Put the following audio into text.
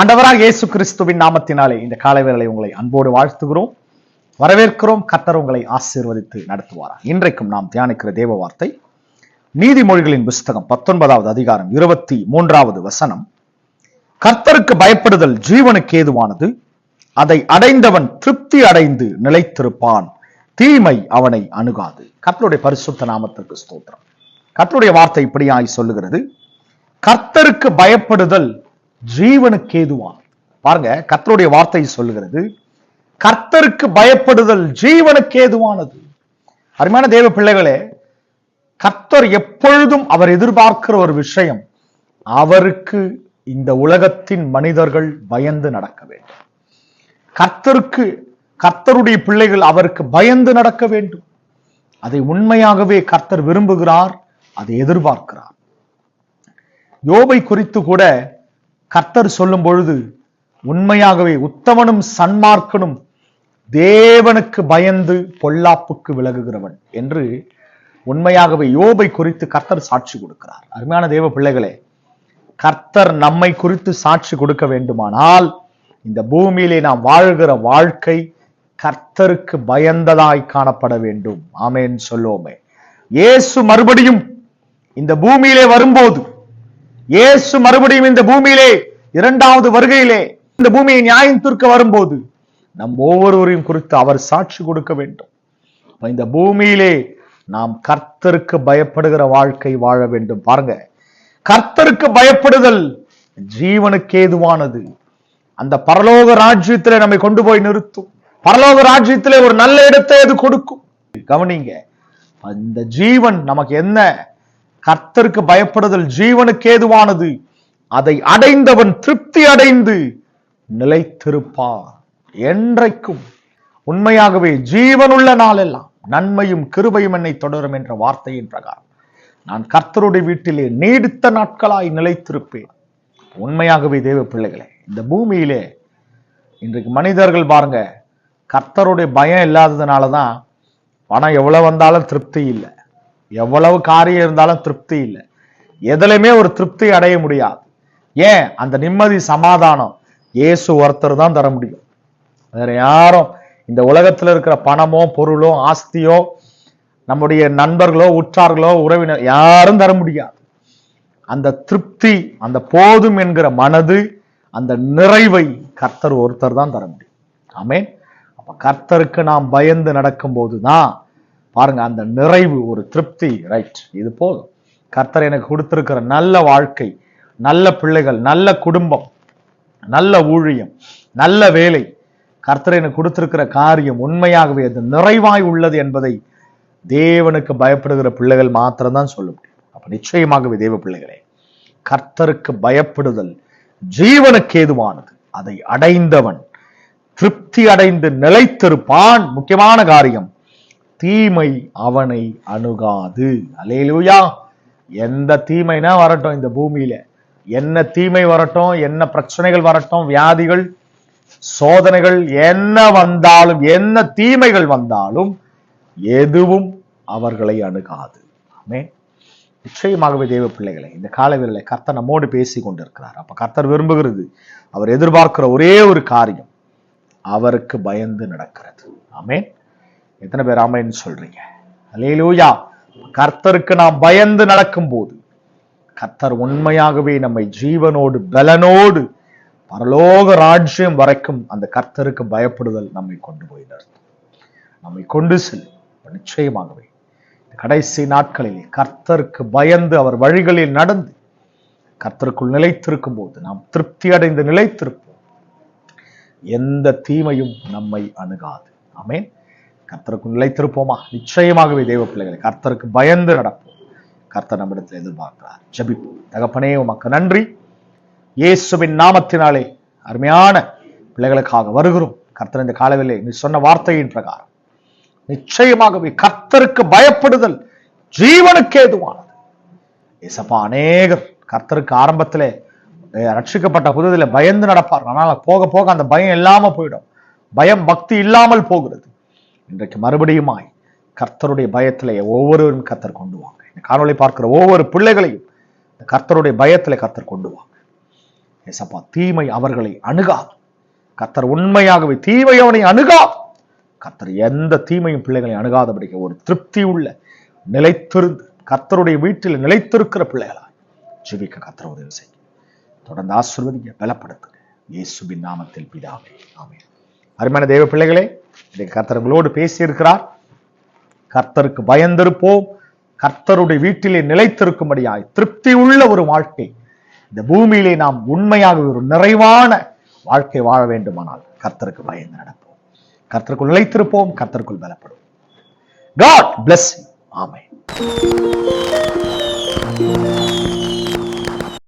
ஆண்டவராக இயேசு கிறிஸ்துவின் நாமத்தினாலே இந்த காலை வேளையை உங்களை அன்போடு வாழ்த்துகிறோம், வரவேற்கிறோம். கர்த்தர் உங்களை ஆசீர்வதித்து நடத்துவாராம். இன்றைக்கும் நாம் தியானிக்கிற தேவ வார்த்தை நீதிமொழிகளின் புஸ்தகம் 19வது அதிகாரம் 23வது வசனம். கர்த்தருக்கு பயப்படுதல் ஜீவனுக்கு ஏதுவானது, அதை அடைந்தவன் திருப்தி அடைந்து நிலைத்திருப்பான், தீமை அவனை அணுகாது. கர்த்தருடைய பரிசுத்த நாமத்திற்கு ஸ்தோத்திரம். கர்த்தருடைய வார்த்தை இப்படியாய் சொல்லுகிறது, கர்த்தருக்கு பயப்படுதல் ஜீவனுக்கு ஏதுவானது. பாருங்க, கர்த்தருடைய வார்த்தை சொல்லுகிறது, கர்த்தருக்கு பயப்படுதல் ஜீவனுக்கு ஏதுவானது. அருமையான தேவ பிள்ளைகளே, கர்த்தர் எப்பொழுதும் அவர் எதிர்பார்க்கிற ஒரு விஷயம், அவருக்கு இந்த உலகத்தின் மனிதர்கள் பயந்து நடக்க வேண்டும். கர்த்தருடைய பிள்ளைகள் அவருக்கு பயந்து நடக்க வேண்டும். அதை உண்மையாகவே கர்த்தர் விரும்புகிறார், அதை எதிர்பார்க்கிறார். யோபை குறித்து கூட கர்த்தர் சொல்லும் பொழுது, உண்மையாகவே உத்தமனும் சன்மார்க்கனும் தேவனுக்கு பயந்து பொல்லாப்புக்கு விலகுகிறவன் என்று உண்மையாகவே யோபை குறித்து கர்த்தர் சாட்சி கொடுக்கிறார். அருமையான தேவ பிள்ளைகளே, கர்த்தர் நம்மை குறித்து சாட்சி கொடுக்க வேண்டுமானால் இந்த பூமியிலே நாம் வாழ்கிற வாழ்க்கை கர்த்தருக்கு பயந்ததாய் காணப்பட வேண்டும். ஆமென் சொல்லுவோமே. இயேசு மறுபடியும் இந்த பூமியிலே வரும்போது, இயேசு மறுபடியும் இந்த பூமியிலே இரண்டாவது வருகையிலே இந்த பூமியை நியாயம் தீர்க்க வரும்போது, நம் ஒவ்வொருவரையும் குறித்து அவர் சாட்சி கொடுக்க வேண்டும். இந்த பூமியிலே நாம் கர்த்தருக்கு பயப்படுகிற வாழ்க்கை வாழ வேண்டும். பாருங்க, கர்த்தருக்கு பயப்படுதல் ஜீவனுக்கு ஏதுவானது. அந்த பரலோக ராஜ்யத்திலே நம்மை கொண்டு போய் நிறுத்தும். பரலோக ராஜ்யத்திலே ஒரு நல்ல இடத்தை அது கொடுக்கும். கவனிங்க, அந்த ஜீவன் நமக்கு என்ன? கர்த்தருக்கு பயப்படுதல் ஜீவனுக்கு ஏதுவானது, அதை அடைந்தவன் திருப்தி அடைந்து நிலைத்திருப்பான். என்றைக்கும் உண்மையாகவே ஜீவனுள்ள நாளெல்லாம் நன்மையும் கிருபையும் என்னை தொடரும் என்ற வார்த்தையின் பிரகாரம் நான் கர்த்தருடைய வீட்டிலே நீடித்த நாட்களாய் நிலைத்திருப்பேன். உண்மையாகவே தேவ பிள்ளைகளே, இந்த பூமியிலே இன்றைக்கு மனிதர்கள் பாருங்க, கர்த்தருடைய பயம் இல்லாததுனாலதான் பணம் எவ்வளவு வந்தாலும் திருப்தி இல்லை, எவ்வளவு காரியம் இருந்தாலும் திருப்தி இல்லை, எதுலையுமே ஒரு திருப்தி அடைய முடியாது. ஏன்? அந்த நிம்மதி சமாதானம் இயேசு ஒருத்தர் தான் தர முடியும். வேற யாரும் இந்த உலகத்துல இருக்கிற பணமோ பொருளோ ஆஸ்தியோ நம்முடைய நண்பர்களோ உற்றார்களோ உறவினர் யாரும் தர முடியாது. அந்த திருப்தி, அந்த போதும் என்கிற மனது, அந்த நிறைவை கர்த்தர் ஒருத்தர் தான் தர முடியும். ஆமென். அப்ப கர்த்தருக்கு நாம் பயந்து நடக்கும் போதுதான் பாருங்க, அந்த நிறைவு, ஒரு திருப்தி. ரைட், இது போதும். கர்த்தர் எனக்கு கொடுத்திருக்கிற நல்ல வாழ்க்கை, நல்ல பிள்ளைகள், நல்ல குடும்பம், நல்ல ஊழியம், நல்ல வேலை, கர்த்தர் எனக்கு கொடுத்திருக்கிற காரியம் உண்மையாகவே அது நிறைவாய் உள்ளது என்பதை தேவனுக்கு பயப்படுகிற பிள்ளைகள் மாத்திரம்தான் சொல்ல முடியும். அப்ப நிச்சயமாகவே தேவ பிள்ளைகளே, கர்த்தருக்கு பயப்படுதல் ஜீவனுக்கு ஏதுவானது, அதை அடைந்தவன் திருப்தி அடைந்து நிலைத்திருப்பான். முக்கியமான காரியம், தீமை அவனை அணுகாது. அல்லேலூயா. எந்த தீமைனா வரட்டும், இந்த பூமியில என்ன தீமை வரட்டும், என்ன பிரச்சனைகள் வரட்டும், வியாதிகள், சோதனைகள் என்ன வந்தாலும், என்ன தீமைகள் வந்தாலும் எதுவும் அவர்களை அணுகாது. ஆமென். நிச்சயமாகவே தேவ பிள்ளைகளை, இந்த காலவேளையிலே கர்த்தர் நம்மோடு பேசி கொண்டிருக்கிறார். அப்ப கர்த்தர் விரும்புகிறது, அவர் எதிர்பார்க்கிற ஒரே ஒரு காரியம், அவருக்கு பயந்து நடக்கிறது. ஆமென். எத்தனை பேர் ஆமென் சொல்றீங்க? அல்லேலூயா. கர்த்தருக்கு நாம் பயந்து நடக்கும் போது கர்த்தர் உண்மையாகவே நம்மை ஜீவனோடு பலனோடு பரலோக ராஜ்யம் வரைக்கும் அந்த கர்த்தருக்கு பயப்படுதல் நம்மை கொண்டு போய் நிறுத்தும், நம்மை கொண்டு செல்லும். நிச்சயமாகவே கடைசி நாட்களிலே கர்த்தருக்கு பயந்து அவர் வழிகளில் நடந்து கர்த்தருக்குள் நிலைத்திருக்கும் போது நாம் திருப்தி அடைந்து நிலைத்திருப்போம். எந்த தீமையும் நம்மை அணுகாது. ஆமென். கர்த்தருக்கு நிலைத்திருப்போமா? நிச்சயமாகவே தேவ பிள்ளைகளை கர்த்தருக்கு பயந்து நடப்போம். கர்த்தர் நம்மிடத்தில் எதிர்பார்க்கிறார். ஜெபிப்போம். தகப்பனே, உமக்கு நன்றி. இயேசுவின் நாமத்தினாலே அருமையான பிள்ளைகளுக்காக வருகிறோம். கர்த்தர் இந்த காலவேளை நீ சொன்ன வார்த்தையின் பிரகாரம் நிச்சயமாகவே கர்த்தருக்கு பயப்படுதல் ஜீவனுக்கு ஏதுவானது. ஏசப்பா, அநேகர் கர்த்தருக்கு ஆரம்பத்திலே ரட்சிக்கப்பட்ட புதிதில பயந்து நடப்பார். ஆனால் போக போக அந்த பயம் இல்லாம போயிடும், பயம் பக்தி இல்லாமல் போகிறது. இன்றைக்கு மறுபடியுமாய் கர்த்தருடைய பயத்திலே ஒவ்வொருவரும் கர்த்தர் கொண்டு வாங்க. இந்த காணொளி பார்க்கிற ஒவ்வொரு பிள்ளைகளையும் கர்த்தருடைய பயத்திலே கர்த்தர் கொண்டு வாங்க. ஏசப்பா, தீமை அவர்களை அணுகாது. கர்த்தர் உண்மையாகவே தீமை அவனை அணுகாது. கர்த்தர் எந்த தீமையும் பிள்ளைகளை அணுகாதபடிக்கு ஒரு திருப்தி உள்ள நிலைத்திருந்து கர்த்தருடைய வீட்டில் நிலைத்திருக்கிற பிள்ளைகளாய் ஜீவிக்க கர்த்தர் உதவி செய்யும். தொடர்ந்து ஆசீர்வதிங்க, பலப்படுத்துங்க. இயேசுவின் நாமத்தில் பிதாவே, ஆமென். அருமையான தேவ பிள்ளைகளே, இன்றைக்கு கர்த்தர் உங்களோடு பேசியிருக்கிறார். கர்த்தருக்கு பயந்திருப்போம், கர்த்தருடைய வீட்டிலே நிலைத்திருக்கும்படியாய் திருப்தி உள்ள ஒரு வாழ்க்கை இந்த பூமியிலே நாம் உண்மையாக ஒரு நிறைவான வாழ்க்கை வாழ வேண்டுமானால் கர்த்தருக்கு பயந்து நடப்போம். கர்த்தருக்குள் நிலைத்திருப்போம், கர்த்தருக்குள் பலப்படுவோம். God bless you. ஆமென்.